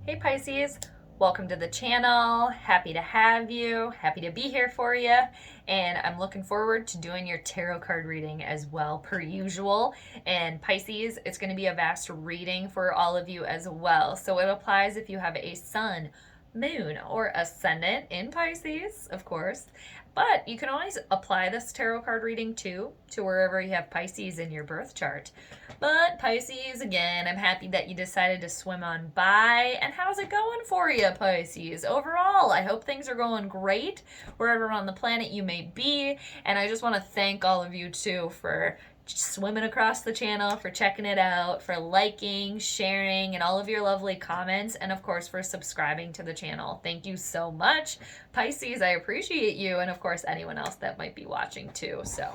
Hey Pisces, welcome to the channel. Happy to have you. Happy to be here for you. And I'm looking forward to doing your tarot card reading as well, per usual. And Pisces, it's going to be a vast reading for all of you as well. So it applies if you have a sun, moon, or ascendant in Pisces, of course. But you can always apply this tarot card reading too to wherever you have Pisces in your birth chart. But Pisces, again, I'm happy that you decided to swim on by. And how's it going for you, Pisces? Overall, I hope things are going great wherever on the planet you may be. And I just want to thank all of you too for swimming across the channel, for checking it out, for liking, sharing, and all of your lovely comments, and of course for subscribing to the channel. Thank you so much. Pisces, I appreciate you, and of course anyone else that might be watching too. So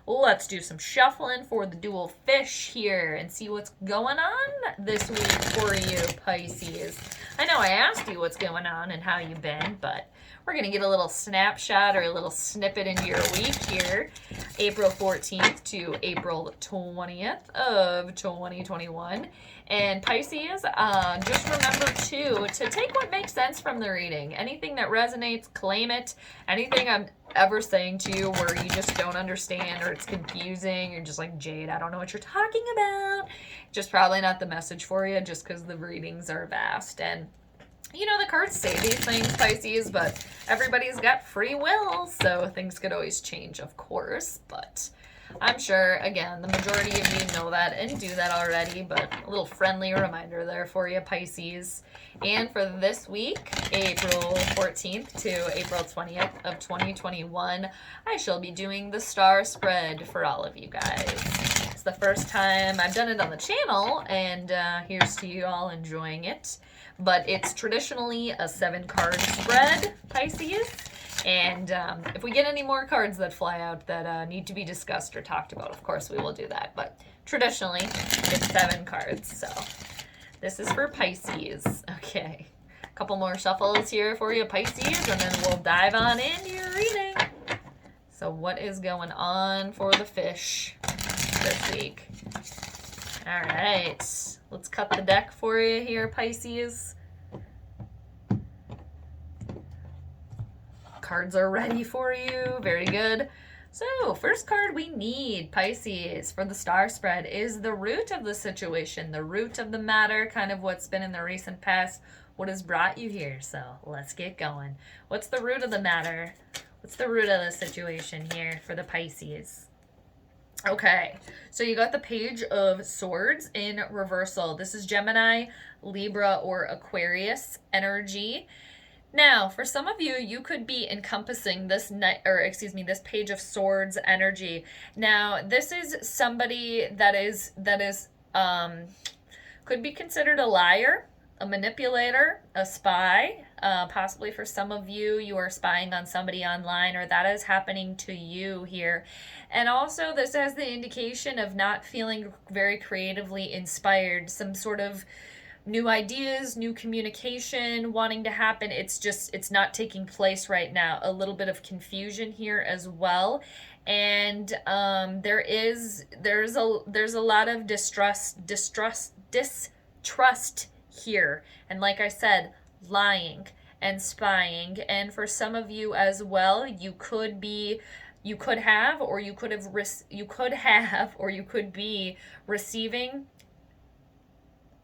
let's do some shuffling for the dual fish here and see what's going on this week for you, Pisces. I know I asked you what's going on and how you've been, but we're going to get a little snapshot or a little snippet into your week here. April 14th to April 20th of 2021. And Pisces, just remember too, to take what makes sense from the reading. Anything that resonates, claim it. Anything I'm ever saying to you where you just don't understand or it's confusing, you're just like, Jade, I don't know what you're talking about. Just probably not the message for you just because the readings are vast. And you know, the cards say these things, Pisces, but everybody's got free will, so things could always change, of course. But I'm sure, again, the majority of you know that and do that already, but a little friendly reminder there for you, Pisces. And for this week, April 14th to April 20th of 2021, I shall be doing the star spread for all of you guys. It's the first time I've done it on the channel, and here's to you all enjoying it. But it's traditionally a 7-card spread, Pisces. And if we get any more cards that fly out that need to be discussed or talked about, of course we will do that. But traditionally, it's 7 cards. So this is for Pisces. Okay. A couple more shuffles here for you, Pisces, and then we'll dive on into your reading. So what is going on for the fish this week? All right. Let's cut the deck for you here, Pisces. Cards are ready for you. Very good. So, first card we need, Pisces, for the star spread is the root of the situation, the root of the matter, kind of what's been in the recent past, what has brought you here. So, let's get going. What's the root of the matter? What's the root of the situation here for the Pisces? Okay, so you got the Page of Swords in reversal. This is Gemini, Libra, or Aquarius energy. Now, for some of you, you could be encompassing this this Page of Swords energy. Now, this is somebody that could be considered a liar, a manipulator, a spy. Possibly for some of you, you are spying on somebody online, or that is happening to you here. And also, this has the indication of not feeling very creatively inspired, some sort of new ideas, new communication wanting to happen. It's not taking place right now. A little bit of confusion here as well. And there's a lot of distrust here. And like I said, lying and spying. And for some of you as well, you could be receiving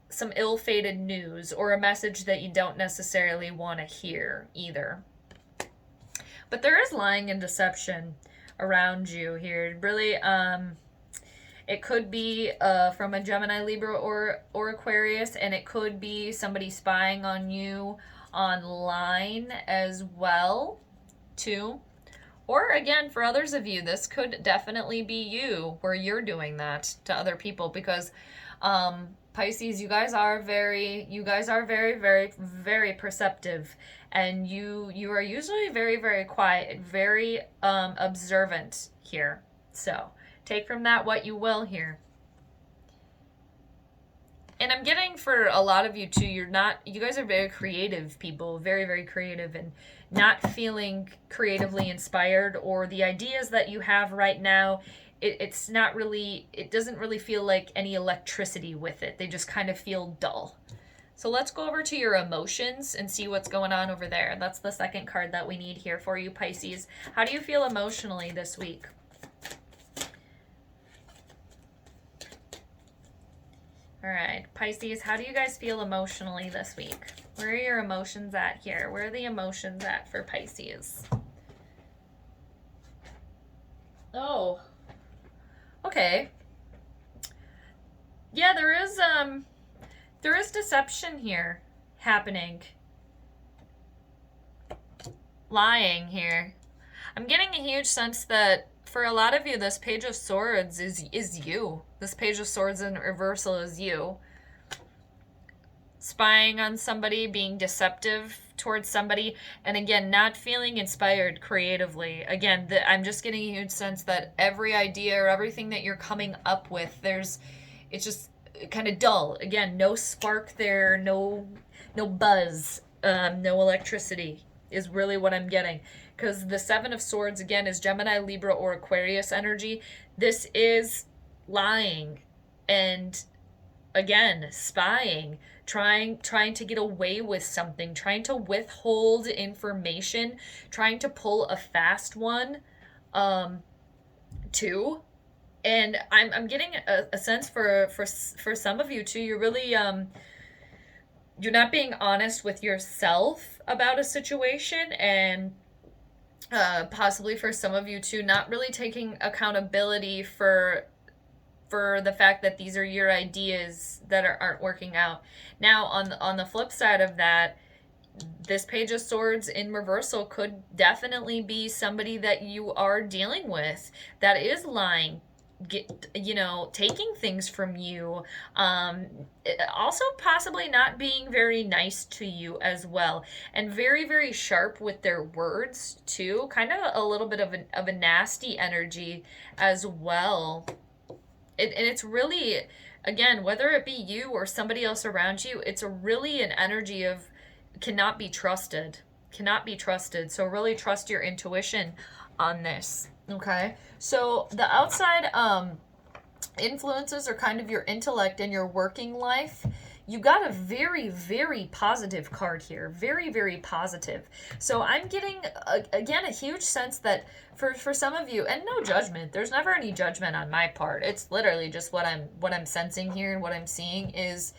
some ill-fated news or a message that you don't necessarily want to hear either. But there is lying and deception around you here. Really, it could be from a Gemini, Libra, or Aquarius, and it could be somebody spying on you online as well, too. Or again, for others of you, this could definitely be you, where you're doing that to other people, because Pisces, you guys are very, very, very perceptive, and you are usually very, very quiet, very observant here. So take from that what you will here. And I'm getting for a lot of you too, you guys are very creative people, very, very creative, and not feeling creatively inspired, or the ideas that you have right now, it doesn't really feel like any electricity with it. They just kind of feel dull. So let's go over to your emotions and see what's going on over there. That's the second card that we need here for you, Pisces. How do you feel emotionally this week? All right, Pisces, how do you guys feel emotionally this week? Where are your emotions at here? Where are the emotions at for Pisces? Oh, okay. Yeah, there is deception here happening. Lying here. I'm getting a huge sense that for a lot of you, this Page of Swords is you. This Page of Swords in reversal is you. Spying on somebody, being deceptive towards somebody, and again, not feeling inspired creatively. Again, I'm just getting a huge sense that every idea or everything that you're coming up with, it's just kind of dull. Again, no spark there, no buzz, no electricity is really what I'm getting. Because the Seven of Swords, again, is Gemini, Libra, or Aquarius energy. This is lying and, again, spying, trying to get away with something, trying to withhold information, trying to pull a fast one, too. And I'm getting a sense for some of you too. You're really you're not being honest with yourself about a situation, and possibly for some of you too, not really taking accountability for the fact that these are your ideas that aren't working out. Now, on the flip side of that, this Page of Swords in reversal could definitely be somebody that you are dealing with that is lying, taking things from you, also possibly not being very nice to you as well, and very, very sharp with their words too, kind of a little bit of a nasty energy as well. And it's really, again, whether it be you or somebody else around you, it's really an energy of cannot be trusted. Cannot be trusted. So really trust your intuition on this. Okay? So the outside influences are kind of your intellect and your working life. You got a very, very positive card here. Very, very positive. So I'm getting, again, a huge sense that for some of you, and no judgment, there's never any judgment on my part. It's literally just what I'm sensing here and what I'm seeing is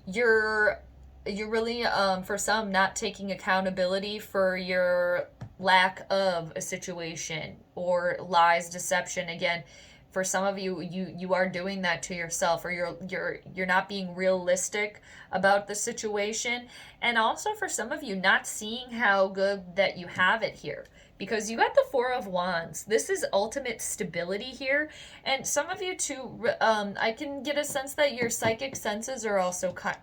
you're really, for some, not taking accountability for your lack of a situation or lies, deception. Again, for some of you, you are doing that to yourself, or you're not being realistic about the situation. And also for some of you, not seeing how good that you have it here, because you got the Four of Wands. This is ultimate stability here. And some of you too, I can get a sense that your psychic senses are also kind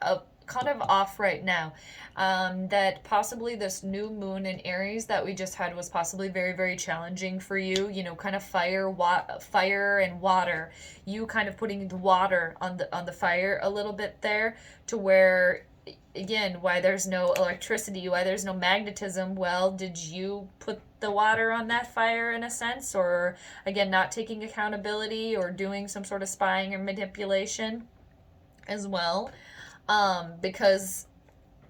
of off right now. That possibly this new moon in Aries that we just had was possibly very, very challenging for you. Kind of fire and water. You kind of putting the water on the fire a little bit there, to where, again, why there's no electricity, why there's no magnetism. Well, did you put the water on that fire in a sense, or again, not taking accountability or doing some sort of spying or manipulation as well? Because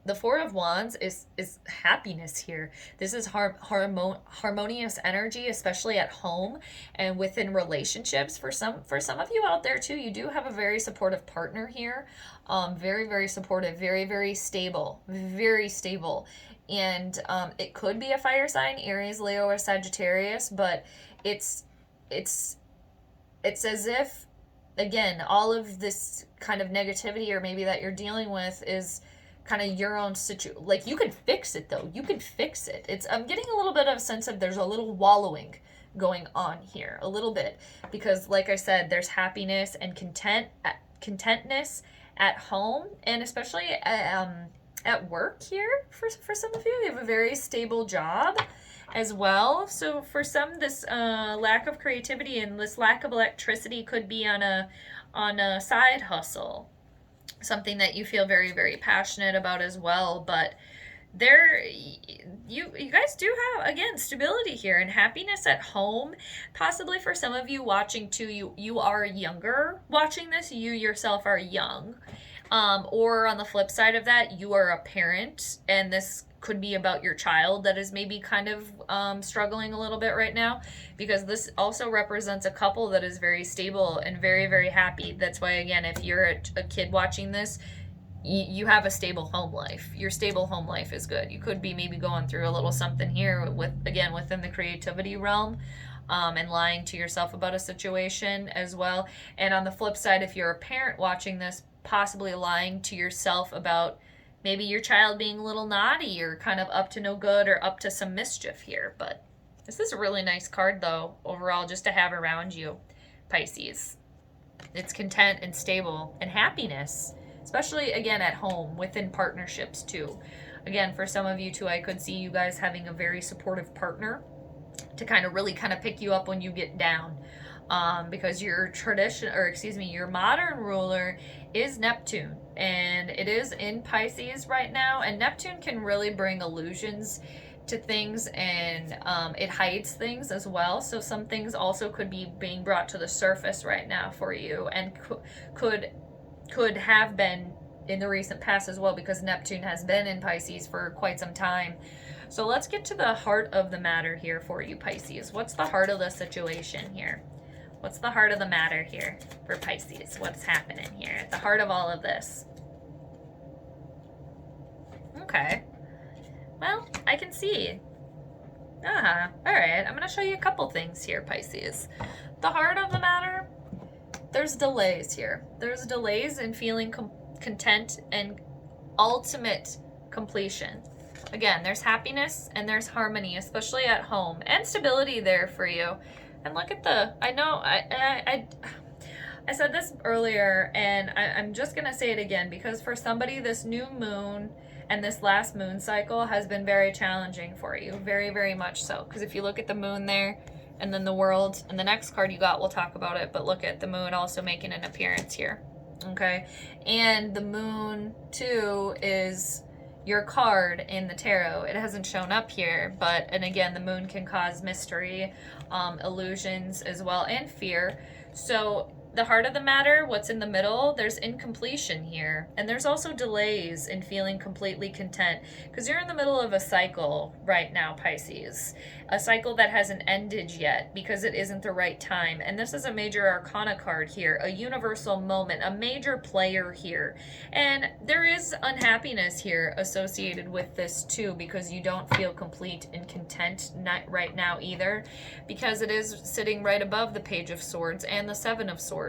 the Four of Wands is happiness here. This is harmonious energy, especially at home and within relationships. For some of you out there too, you do have a very supportive partner here. Very, very supportive, very, very stable, very stable. And it could be a fire sign, Aries, Leo, or Sagittarius, but it's as if, again, all of this kind of negativity or maybe that you're dealing with is kind of your own situation. Like, you can fix it though. You can fix it. I'm getting a little bit of a sense of there's a little wallowing going on here, a little bit, because like I said, there's happiness and contentness at home, and especially at work here. For some of you have a very stable job as well. So for some, this lack of creativity and this lack of electricity could be on a side hustle, something that you feel very, very passionate about as well. But you guys do have, again, stability here and happiness at home. Possibly for some of you watching too, you are younger watching this. You yourself are young. Or on the flip side of that, you are a parent, and this could be about your child that is maybe kind of struggling a little bit right now, because this also represents a couple that is very stable and very, very happy. That's why, again, if you're a kid watching this, you have a stable home life. Your stable home life is good. You could be maybe going through a little something here with, again, within the creativity realm, and lying to yourself about a situation as well. And on the flip side, if you're a parent watching this, possibly lying to yourself about maybe your child being a little naughty or kind of up to no good or up to some mischief here. But this is a really nice card, though, overall, just to have around you, Pisces. It's content and stable and happiness, especially, again, at home, within partnerships, too. Again, for some of you, too, I could see you guys having a very supportive partner to kind of really kind of pick you up when you get down. Because your your modern ruler is Neptune, and it is in Pisces right now, and Neptune can really bring illusions to things, and it hides things as well. So some things also could be being brought to the surface right now for you, and could have been in the recent past as well, because Neptune has been in Pisces for quite some time. So let's get to the heart of the matter here for you, Pisces. What's the heart of the situation here? What's the heart of the matter here for Pisces? What's happening here at the heart of all of this? Okay. Well, I can see. All right. I'm going to show you a couple things here, Pisces. The heart of the matter, there's delays here. There's delays in feeling content and ultimate completion. Again, there's happiness and there's harmony, especially at home, and stability there for you. And look at I said this earlier, and I'm just going to say it again, because for somebody, this new moon and this last moon cycle has been very challenging for you. Very, very much so. Because if you look at the moon there, and then the world, and the next card you got, we'll talk about it, but look at the moon also making an appearance here. Okay? And the moon, too, is your card in the tarot. It hasn't shown up here, and again, the moon can cause mystery, illusions as well, and fear. So the heart of the matter, what's in the middle, there's incompletion here, and there's also delays in feeling completely content, because you're in the middle of a cycle right now, Pisces, a cycle that hasn't ended yet, because it isn't the right time. And this is a major arcana card here, a universal moment, a major player here, and there is unhappiness here associated with this too, because you don't feel complete and content right now either, because it is sitting right above the Page of Swords and the Seven of Swords.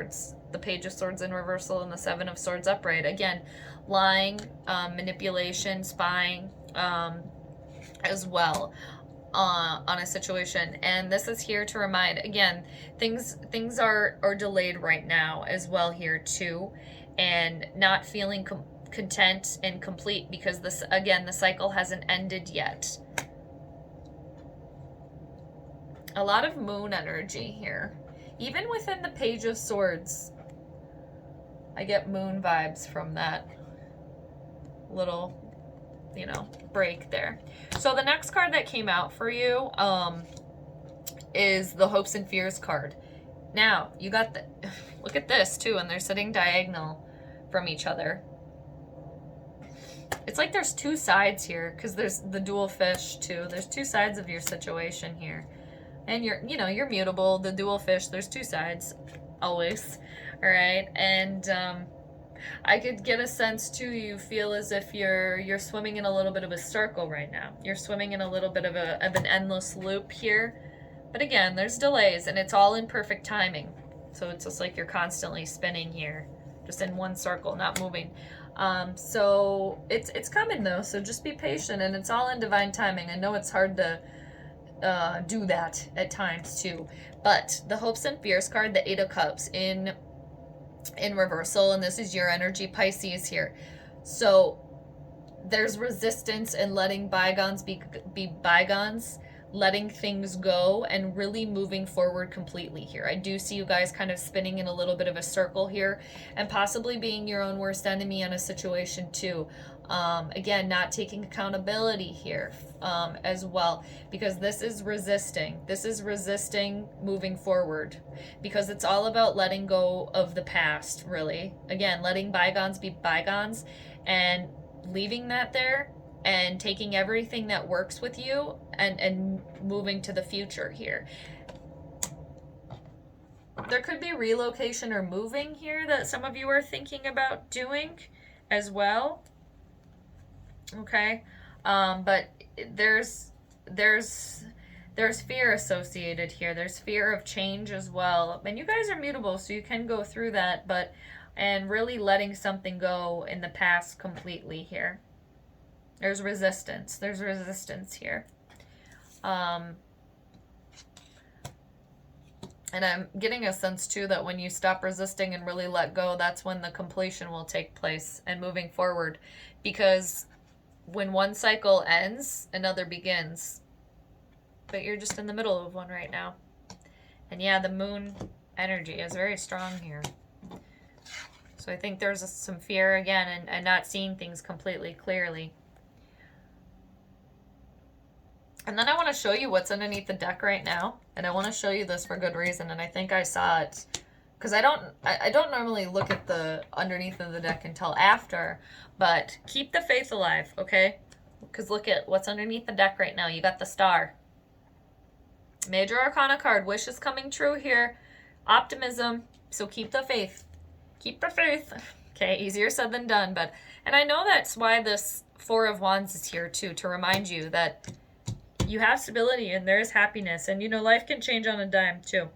The Page of Swords in reversal and the Seven of Swords upright. Again, lying, manipulation, spying, as well, on a situation. And this is here to remind, again, things are delayed right now as well here too, and not feeling content and complete, because this, again, the cycle hasn't ended yet. A lot of moon energy here. Even within the Page of Swords, I get moon vibes from that little, break there. So the next card that came out for you is the Hopes and Fears card. Now, you got look at this too, and they're sitting diagonal from each other. It's like there's two sides here, because there's the dual fish too. There's two sides of your situation here. And you're mutable, the dual fish, there's two sides, always, all right? And I could get a sense, too, you feel as if you're swimming in a little bit of a circle right now. You're swimming in a little bit of an endless loop here. But again, there's delays, and it's all in perfect timing. So it's just like you're constantly spinning here, just in one circle, not moving. So it's coming, though, so just be patient, and it's all in divine timing. I know it's hard to do that at times too, but the Hopes and Fears card, the Eight of Cups in reversal, and this is your energy, Pisces, here. So there's resistance and letting bygones be bygones, letting things go, and really moving forward completely here. I do see you guys kind of spinning in a little bit of a circle here, and possibly being your own worst enemy in a situation too. Again, not taking accountability here as well, because this is resisting. This is resisting moving forward, because it's all about letting go of the past, really. Again, letting bygones be bygones and leaving that there and taking everything that works with you and moving to the future here. There could be relocation or moving here that some of you are thinking about doing as well. Okay, but there's fear associated here. There's fear of change as well, and you guys are mutable, so you can go through that, but and really letting something go in the past completely here. There's resistance here. And I'm getting a sense too that when you stop resisting and really let go, that's when the completion will take place and moving forward, because when one cycle ends, another begins. But you're just in the middle of one right now. And yeah, the moon energy is very strong here. So I think there's some fear again and not seeing things completely clearly. And then I want to show you what's underneath the deck right now. And I want to show you this for good reason. And I think I saw it because I don't normally look at the underneath of the deck until after, but keep the faith alive, okay? Because look at what's underneath the deck right now. You got the Star. Major Arcana card. Wish is coming true here. Optimism. So keep the faith. Keep the faith. Okay, easier said than done. And I know that's why this Four of Wands is here too, to remind you that you have stability and there's happiness. And, you know, life can change on a dime too.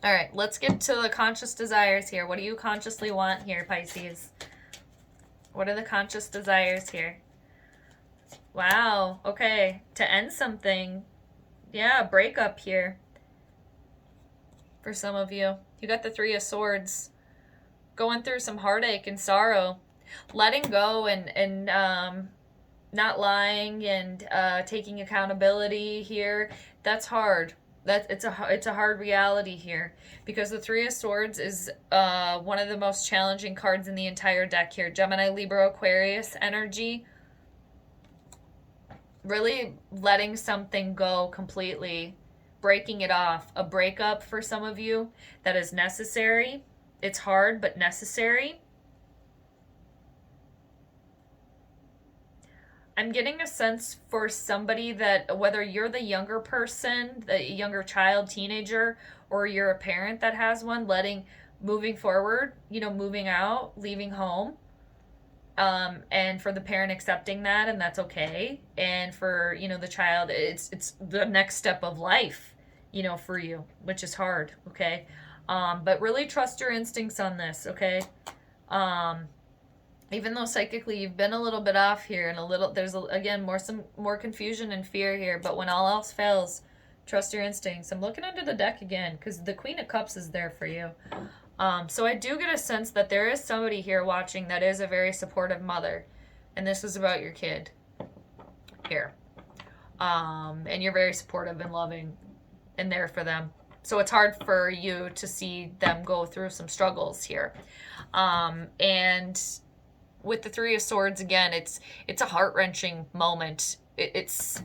All right, let's get to the conscious desires here. What do you consciously want here, Pisces? What are the conscious desires here? Wow, okay. To end something. Yeah, breakup here. For some of you. You got the Three of Swords. Going through some heartache and sorrow. Letting go and not lying and taking accountability here. That's hard. It's a hard reality here, because the Three of Swords is one of the most challenging cards in the entire deck here. Gemini, Libra, Aquarius energy. Really letting something go completely, breaking it off. A breakup for some of you that is necessary. It's hard, but necessary. I'm getting a sense for somebody that, whether you're the younger person, the younger child, teenager, or you're a parent that has one, moving forward, you know, moving out, leaving home, and for the parent accepting that, and that's okay. And for, you know, the child, it's the next step of life, you know, for you, which is hard, okay? But really trust your instincts on this, okay? Even though psychically you've been a little bit off here and there's again some more confusion and fear here, but when all else fails, trust your instincts. I'm looking under the deck again because the Queen of Cups is there for you. So I do get a sense that there is somebody here watching that is a very supportive mother, and this is about your kid here. And you're very supportive and loving and there for them. So it's hard for you to see them go through some struggles here. And with the Three of Swords, again, it's a heart-wrenching moment. It's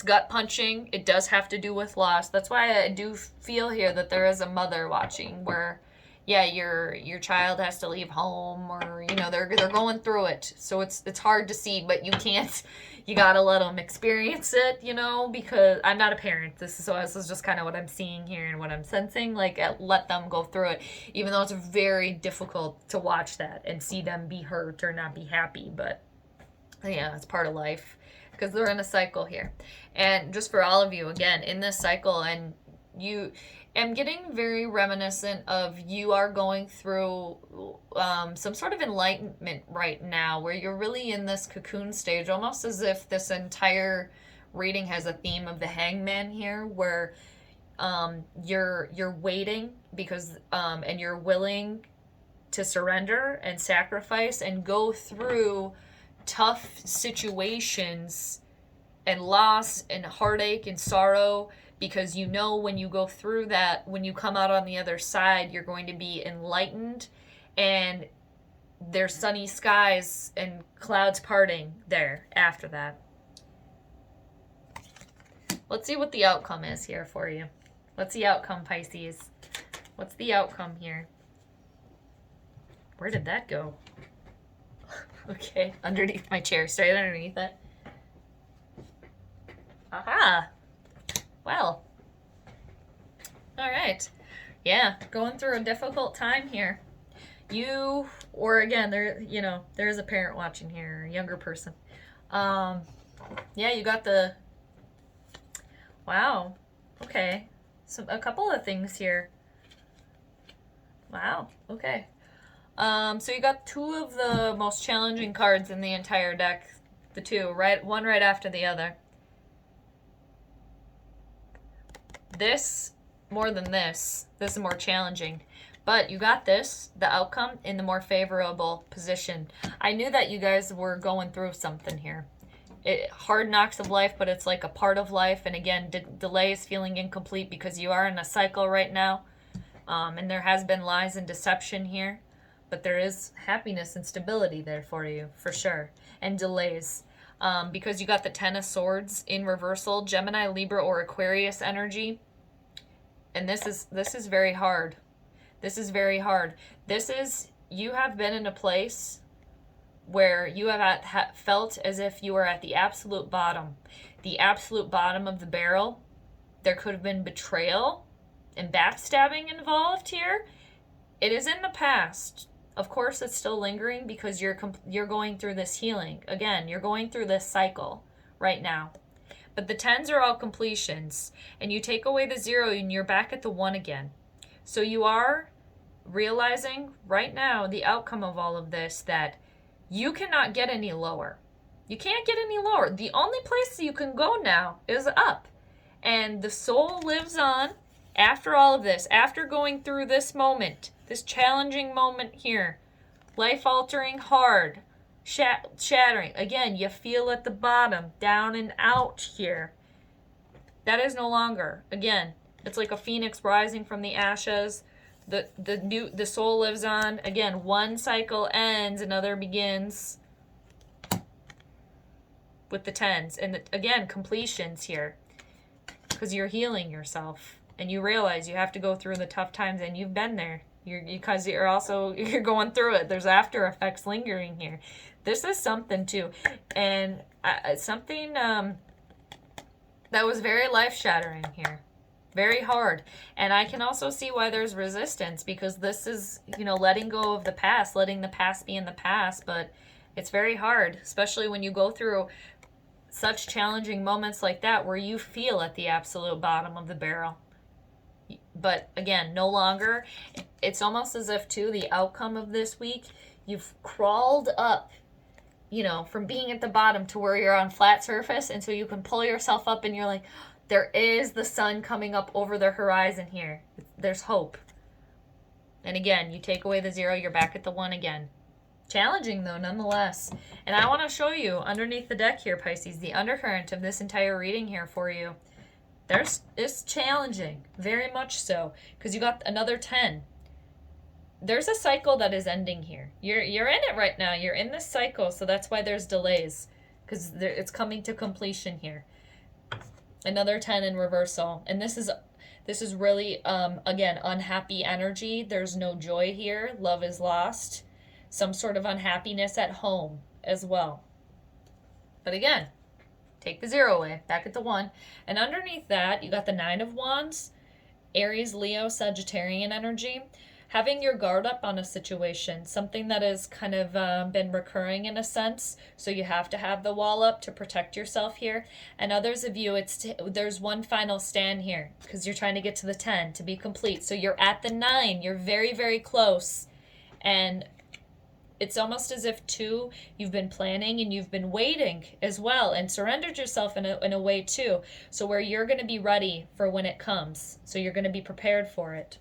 gut punching. It does have to do with loss. That's why I do feel here that there is a mother watching where, yeah, your child has to leave home, or, you know, they're going through it. So it's hard to see, but you gotta let them experience it, you know, because I'm not a parent. This is just kind of what I'm seeing here and what I'm sensing. Like, let them go through it, even though it's very difficult to watch that and see them be hurt or not be happy. But yeah, it's part of life, because they're in a cycle here. And just for all of you, again, in this cycle, and you am getting very reminiscent of, you are going through some sort of enlightenment right now, where you're really in this cocoon stage, almost as if this entire reading has a theme of the Hangman here, where you're waiting because and you're willing to surrender and sacrifice and go through tough situations and loss and heartache and sorrow, because you know when you go through that, when you come out on the other side, you're going to be enlightened and there's sunny skies and clouds parting there after that. Let's see what the outcome is here for you. What's the outcome, Pisces? What's the outcome here? Where did that go? Okay, underneath my chair, straight underneath it. Aha! Well. Alright. Yeah, going through a difficult time here. You, or again, there's a parent watching here, a younger person. Yeah, you got the... Wow. Okay. So a couple of things here. Wow. Okay. So you got two of the most challenging cards in the entire deck. The two, right? One right after the other. This, more than this is more challenging. But you got this, the outcome, in the more favorable position. I knew that you guys were going through something here. Hard knocks of life, but it's like a part of life. And again, delays, feeling incomplete because you are in a cycle right now. And there has been lies and deception here. But there is happiness and stability there for you, for sure. And delays. Because you got the Ten of Swords in reversal, Gemini, Libra, or Aquarius energy. And this is very hard. This is very hard. You have been in a place where you have felt as if you were at the absolute bottom of the barrel. There could have been betrayal and backstabbing involved here. It is in the past. Of course, it's still lingering because you're going through this healing. Again, you're going through this cycle right now. But the tens are all completions. And you take away the 0 and you're back at the 1 again. So you are realizing right now the outcome of all of this, that you cannot get any lower. You can't get any lower. The only place you can go now is up. And the soul lives on after all of this, after going through this moment, this challenging moment here, life-altering, hard, shattering. Again, you feel at the bottom, down and out here. That is no longer. Again, it's like a phoenix rising from the ashes. The soul lives on. Again, one cycle ends, another begins with the tens. And again, completions here. Because you're healing yourself. And you realize you have to go through the tough times, and you've been there. Because you're going through it. There's after effects lingering here. This is something too. And something that was very life-shattering here. Very hard. And I can also see why there's resistance, because this is, letting go of the past, letting the past be in the past. But it's very hard, especially when you go through such challenging moments like that where you feel at the absolute bottom of the barrel. But again, no longer. It's almost as if, too, the outcome of this week, you've crawled up, from being at the bottom to where you're on flat surface. And so you can pull yourself up and you're like, there is the sun coming up over the horizon here. There's hope. And again, you take away the 0, you're back at the 1 again. Challenging, though, nonetheless. And I want to show you underneath the deck here, Pisces, the undercurrent of this entire reading here for you. It's challenging, very much so, because you got another 10. There's a cycle that is ending here. You're in it right now. You're in this cycle, so that's why there's delays, because it's coming to completion here. Another 10 in reversal. And this is really, again, unhappy energy. There's no joy here. Love is lost. Some sort of unhappiness at home as well. But again, take the 0 away. Back at the 1. And underneath that, you got the 9 of Wands. Aries, Leo, Sagittarian energy. Having your guard up on a situation, something that has kind of been recurring in a sense, so you have to have the wall up to protect yourself here. And others of you, there's one final stand here, because you're trying to get to the 10 to be complete. So you're at the 9, you're very, very close. And it's almost as if, too, you've been planning and you've been waiting as well, and surrendered yourself in a way, too. So where you're going to be ready for when it comes. So you're going to be prepared for it.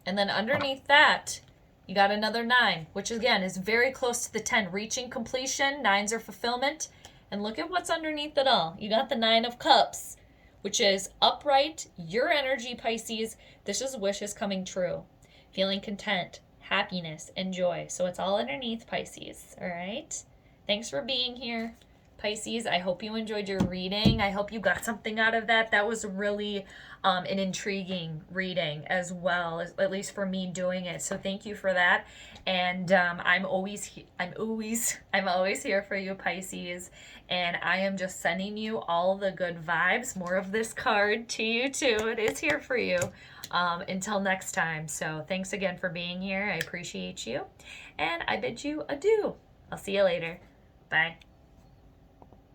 And then underneath that, you got another 9, which again is very close to the 10. Reaching completion, 9s are fulfillment. And look at what's underneath it all. You got the 9 of Cups, which is upright, your energy, Pisces. This is wishes coming true. Feeling content, happiness, and joy. So it's all underneath, Pisces, all right? Thanks for being here, Pisces. I hope you enjoyed your reading. I hope you got something out of that. That was really an intriguing reading as well, at least for me doing it. So thank you for that. And I'm always here for you, Pisces. And I am just sending you all the good vibes. More of this card to you too. It is here for you. Until next time. So thanks again for being here. I appreciate you. And I bid you adieu. I'll see you later. Bye.